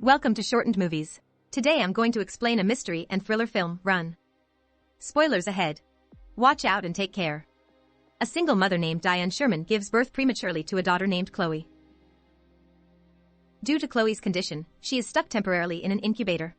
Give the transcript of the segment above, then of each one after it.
Welcome to Shortened Movies. Today I'm going to explain a mystery and thriller film, Run. Spoilers ahead. Watch out and take care. A single mother named Diane Sherman gives birth prematurely to a daughter named Chloe. Due to Chloe's condition, she is stuck temporarily in an incubator.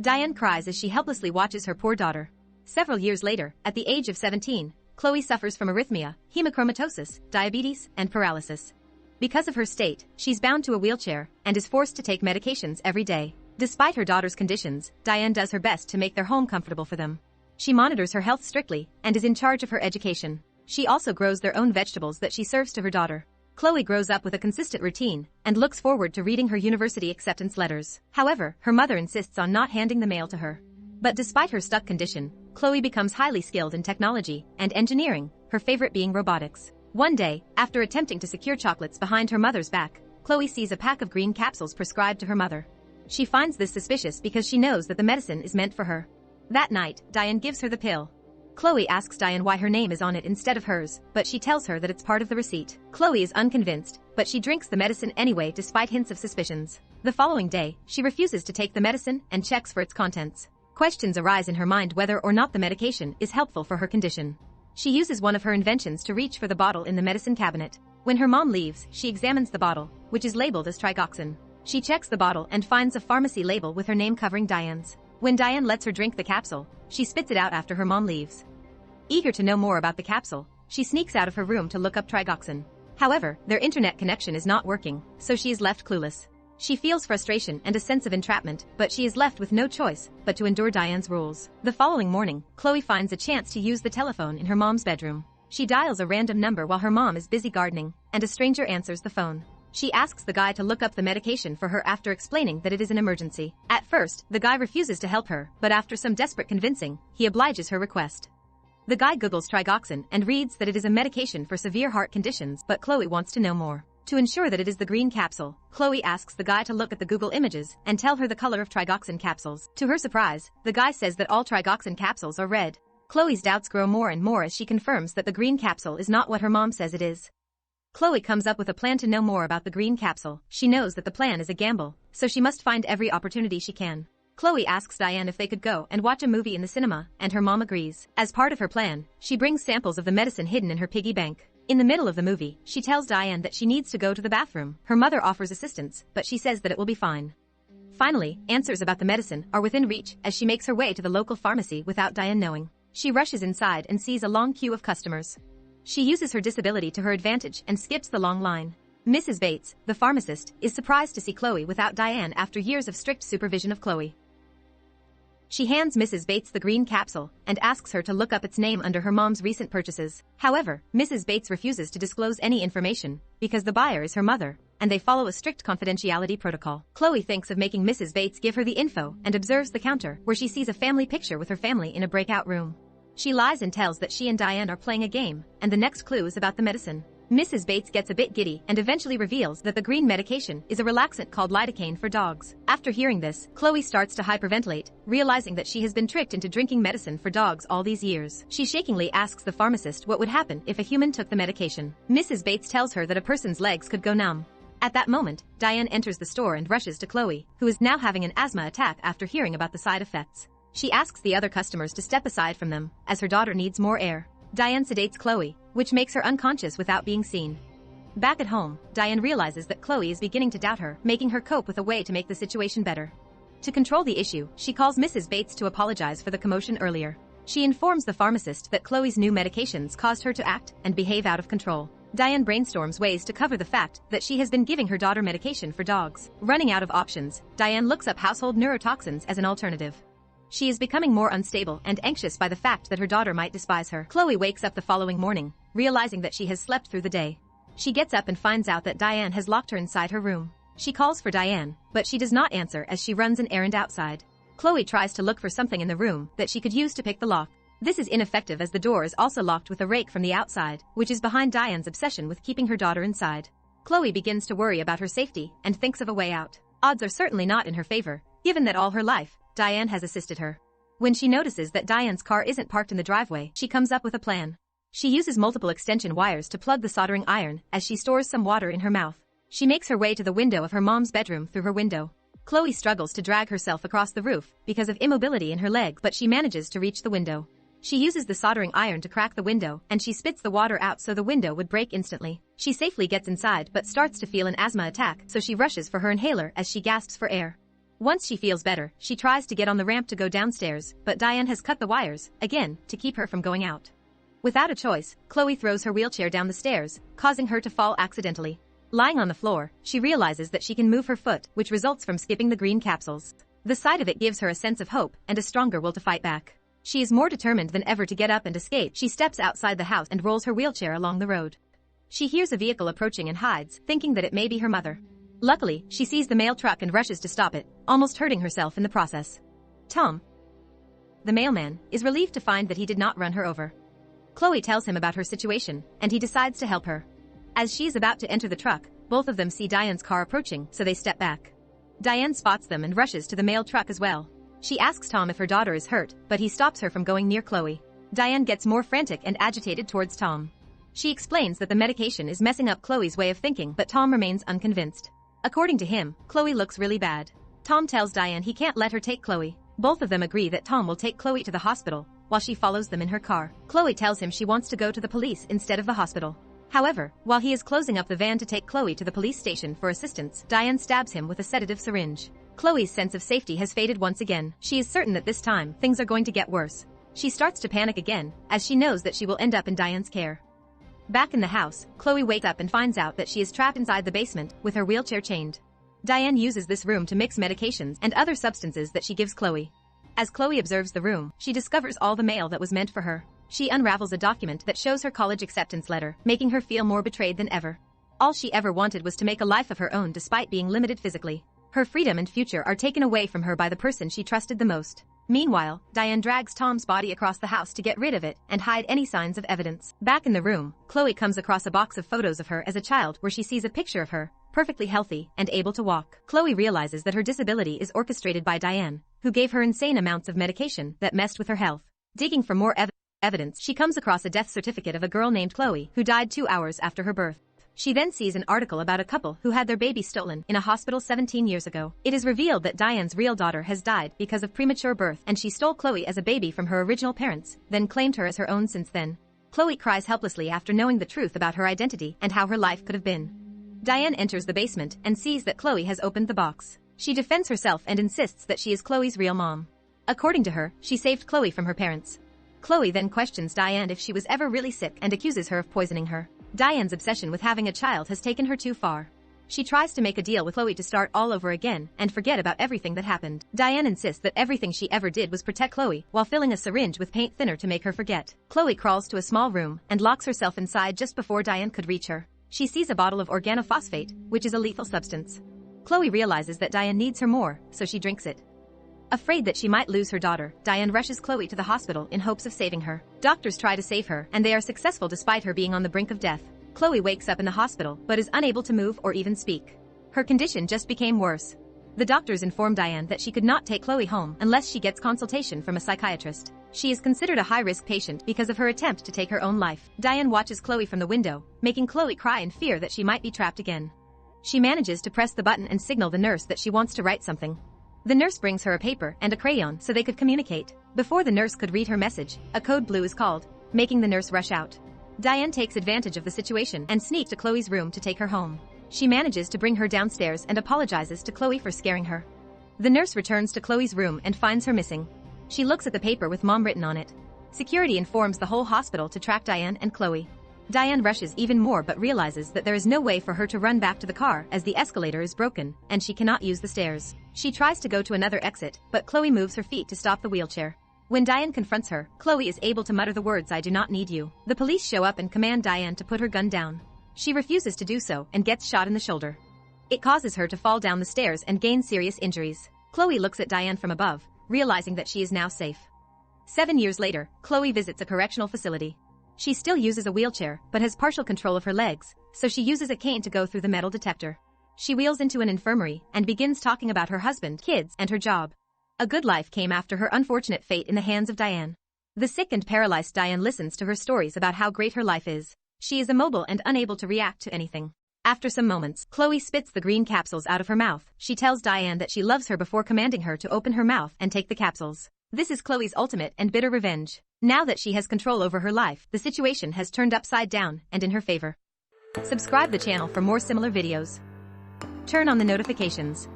Diane cries as she helplessly watches her poor daughter. Several years later, at the age of 17, Chloe suffers from arrhythmia, hemochromatosis, diabetes, and paralysis. Because of her state, she's bound to a wheelchair and is forced to take medications every day. Despite her daughter's conditions, Diane does her best to make their home comfortable for them. She monitors her health strictly and is in charge of her education. She also grows their own vegetables that she serves to her daughter. Chloe grows up with a consistent routine and looks forward to reading her university acceptance letters. However, her mother insists on not handing the mail to her. But despite her stuck condition, Chloe becomes highly skilled in technology and engineering, her favorite being robotics. One day, after attempting to secure chocolates behind her mother's back, Chloe sees a pack of green capsules prescribed to her mother. She finds this suspicious because she knows that the medicine is meant for her. That night, Diane gives her the pill. Chloe asks Diane why her name is on it instead of hers, but she tells her that it's part of the receipt. Chloe is unconvinced, but she drinks the medicine anyway despite hints of suspicions. The following day, she refuses to take the medicine and checks for its contents. Questions arise in her mind whether or not the medication is helpful for her condition. She uses one of her inventions to reach for the bottle in the medicine cabinet. When her mom leaves, she examines the bottle, which is labeled as Trigoxin. She checks the bottle and finds a pharmacy label with her name covering Diane's. When Diane lets her drink the capsule, she spits it out after her mom leaves. Eager to know more about the capsule, she sneaks out of her room to look up Trigoxin. However, their internet connection is not working, so she is left clueless. She feels frustration and a sense of entrapment, but she is left with no choice but to endure Diane's rules. The following morning, Chloe finds a chance to use the telephone in her mom's bedroom. She dials a random number while her mom is busy gardening, and a stranger answers the phone. She asks the guy to look up the medication for her after explaining that it is an emergency. At first, the guy refuses to help her, but after some desperate convincing, he obliges her request. The guy Googles Trigoxin and reads that it is a medication for severe heart conditions, but Chloe wants to know more. To ensure that it is the green capsule, Chloe asks the guy to look at the Google images and tell her the color of Trigoxin capsules. To her surprise, the guy says that all Trigoxin capsules are red. Chloe's doubts grow more and more as she confirms that the green capsule is not what her mom says it is. Chloe comes up with a plan to know more about the green capsule. She knows that the plan is a gamble, so she must find every opportunity she can. Chloe asks Diane if they could go and watch a movie in the cinema, and her mom agrees. As part of her plan, she brings samples of the medicine hidden in her piggy bank. In the middle of the movie, she tells Diane that she needs to go to the bathroom. Her mother offers assistance, but she says that it will be fine. Finally, answers about the medicine are within reach as she makes her way to the local pharmacy without Diane knowing. She rushes inside and sees a long queue of customers. She uses her disability to her advantage and skips the long line. Mrs. Bates, the pharmacist, is surprised to see Chloe without Diane after years of strict supervision of Chloe. She hands Mrs. Bates the green capsule and asks her to look up its name under her mom's recent purchases. However, Mrs. Bates refuses to disclose any information because the buyer is her mother, and they follow a strict confidentiality protocol. Chloe thinks of making Mrs. Bates give her the info and observes the counter where she sees a family picture with her family in a breakout room. She lies and tells that she and Diane are playing a game, and the next clue is about the medicine. Mrs. Bates gets a bit giddy and eventually reveals that the green medication is a relaxant called lidocaine for dogs. After hearing this, Chloe starts to hyperventilate, realizing that she has been tricked into drinking medicine for dogs all these years. She shakingly asks the pharmacist what would happen if a human took the medication. Mrs. Bates tells her that a person's legs could go numb. At that moment, Diane enters the store and rushes to Chloe, who is now having an asthma attack after hearing about the side effects. She asks the other customers to step aside from them, as her daughter needs more air. Diane sedates Chloe, which makes her unconscious without being seen. Back at home, Diane realizes that Chloe is beginning to doubt her, making her cope with a way to make the situation better. To control the issue, she calls Mrs. Bates to apologize for the commotion earlier. She informs the pharmacist that Chloe's new medications caused her to act and behave out of control. Diane brainstorms ways to cover the fact that she has been giving her daughter medication for dogs. Running out of options, Diane looks up household neurotoxins as an alternative. She is becoming more unstable and anxious by the fact that her daughter might despise her. Chloe wakes up the following morning, realizing that she has slept through the day. She gets up and finds out that Diane has locked her inside her room. She calls for Diane, but she does not answer as she runs an errand outside. Chloe tries to look for something in the room that she could use to pick the lock. This is ineffective as the door is also locked with a rake from the outside, which is behind Diane's obsession with keeping her daughter inside. Chloe begins to worry about her safety and thinks of a way out. Odds are certainly not in her favor, given that all her life, Diane has assisted her. When she notices that Diane's car isn't parked in the driveway, she comes up with a plan. She uses multiple extension wires to plug the soldering iron as she stores some water in her mouth. She makes her way to the window of her mom's bedroom through her window. Chloe struggles to drag herself across the roof because of immobility in her legs, but she manages to reach the window. She uses the soldering iron to crack the window, and she spits the water out so the window would break instantly. She safely gets inside but starts to feel an asthma attack, so she rushes for her inhaler as she gasps for air. Once she feels better, she tries to get on the ramp to go downstairs, but Diane has cut the wires, again, to keep her from going out. Without a choice, Chloe throws her wheelchair down the stairs, causing her to fall accidentally. Lying on the floor, she realizes that she can move her foot, which results from skipping the green capsules. The sight of it gives her a sense of hope and a stronger will to fight back. She is more determined than ever to get up and escape. She steps outside the house and rolls her wheelchair along the road. She hears a vehicle approaching and hides, thinking that it may be her mother. Luckily, she sees the mail truck and rushes to stop it, almost hurting herself in the process. Tom, the mailman, is relieved to find that he did not run her over. Chloe tells him about her situation, and he decides to help her. As she is about to enter the truck, both of them see Diane's car approaching, so they step back. Diane spots them and rushes to the mail truck as well. She asks Tom if her daughter is hurt, but he stops her from going near Chloe. Diane gets more frantic and agitated towards Tom. She explains that the medication is messing up Chloe's way of thinking, but Tom remains unconvinced. According to him, Chloe looks really bad. Tom tells Diane he can't let her take Chloe. Both of them agree that Tom will take Chloe to the hospital, while she follows them in her car. Chloe tells him she wants to go to the police instead of the hospital. However, while he is closing up the van to take Chloe to the police station for assistance, Diane stabs him with a sedative syringe. Chloe's sense of safety has faded once again. She is certain that this time, things are going to get worse. She starts to panic again, as she knows that she will end up in Diane's care. Back in the house, Chloe wakes up and finds out that she is trapped inside the basement, with her wheelchair chained. Diane uses this room to mix medications and other substances that she gives Chloe. As Chloe observes the room, she discovers all the mail that was meant for her. She unravels a document that shows her college acceptance letter, making her feel more betrayed than ever. All she ever wanted was to make a life of her own despite being limited physically. Her freedom and future are taken away from her by the person she trusted the most. Meanwhile, Diane drags Tom's body across the house to get rid of it and hide any signs of evidence. Back in the room, Chloe comes across a box of photos of her as a child where she sees a picture of her, perfectly healthy and able to walk. Chloe realizes that her disability is orchestrated by Diane, who gave her insane amounts of medication that messed with her health. Digging for more evidence, she comes across a death certificate of a girl named Chloe who died 2 hours after her birth. She then sees an article about a couple who had their baby stolen in a hospital 17 years ago. It is revealed that Diane's real daughter has died because of premature birth, and she stole Chloe as a baby from her original parents, then claimed her as her own since then. Chloe cries helplessly after knowing the truth about her identity and how her life could have been. Diane enters the basement and sees that Chloe has opened the box. She defends herself and insists that she is Chloe's real mom. According to her, she saved Chloe from her parents. Chloe then questions Diane if she was ever really sick and accuses her of poisoning her. Diane's obsession with having a child has taken her too far. She tries to make a deal with Chloe to start all over again and forget about everything that happened. Diane insists that everything she ever did was protect Chloe while filling a syringe with paint thinner to make her forget. Chloe crawls to a small room and locks herself inside just before Diane could reach her. She sees a bottle of organophosphate, which is a lethal substance. Chloe realizes that Diane needs her more, so she drinks it. Afraid that she might lose her daughter, Diane rushes Chloe to the hospital in hopes of saving her. Doctors try to save her, and they are successful despite her being on the brink of death. Chloe wakes up in the hospital, but is unable to move or even speak. Her condition just became worse. The doctors inform Diane that she could not take Chloe home unless she gets consultation from a psychiatrist. She is considered a high-risk patient because of her attempt to take her own life. Diane watches Chloe from the window, making Chloe cry in fear that she might be trapped again. She manages to press the button and signal the nurse that she wants to write something. The nurse brings her a paper and a crayon so they could communicate. Before the nurse could read her message, a code blue is called, making the nurse rush out. Diane takes advantage of the situation and sneaks to Chloe's room to take her home. She manages to bring her downstairs and apologizes to Chloe for scaring her. The nurse returns to Chloe's room and finds her missing. She looks at the paper with Mom written on it. Security informs the whole hospital to track Diane and Chloe. Diane rushes even more but realizes that there is no way for her to run back to the car as the escalator is broken and she cannot use the stairs. She tries to go to another exit, but Chloe moves her feet to stop the wheelchair. When Diane confronts her, Chloe is able to mutter the words "I do not need you." The police show up and command Diane to put her gun down. She refuses to do so and gets shot in the shoulder. It causes her to fall down the stairs and gain serious injuries. Chloe looks at Diane from above, realizing that she is now safe. 7 years later, Chloe visits a correctional facility. She still uses a wheelchair, but has partial control of her legs, so she uses a cane to go through the metal detector. She wheels into an infirmary and begins talking about her husband, kids, and her job. A good life came after her unfortunate fate in the hands of Diane. The sick and paralyzed Diane listens to her stories about how great her life is. She is immobile and unable to react to anything. After some moments, Chloe spits the green capsules out of her mouth. She tells Diane that she loves her before commanding her to open her mouth and take the capsules. This is Chloe's ultimate and bitter revenge. Now that she has control over her life, the situation has turned upside down and in her favor. Subscribe the channel for more similar videos. Turn on the notifications.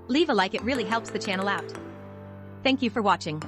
Leave a like, it really helps the channel out. Thank you for watching.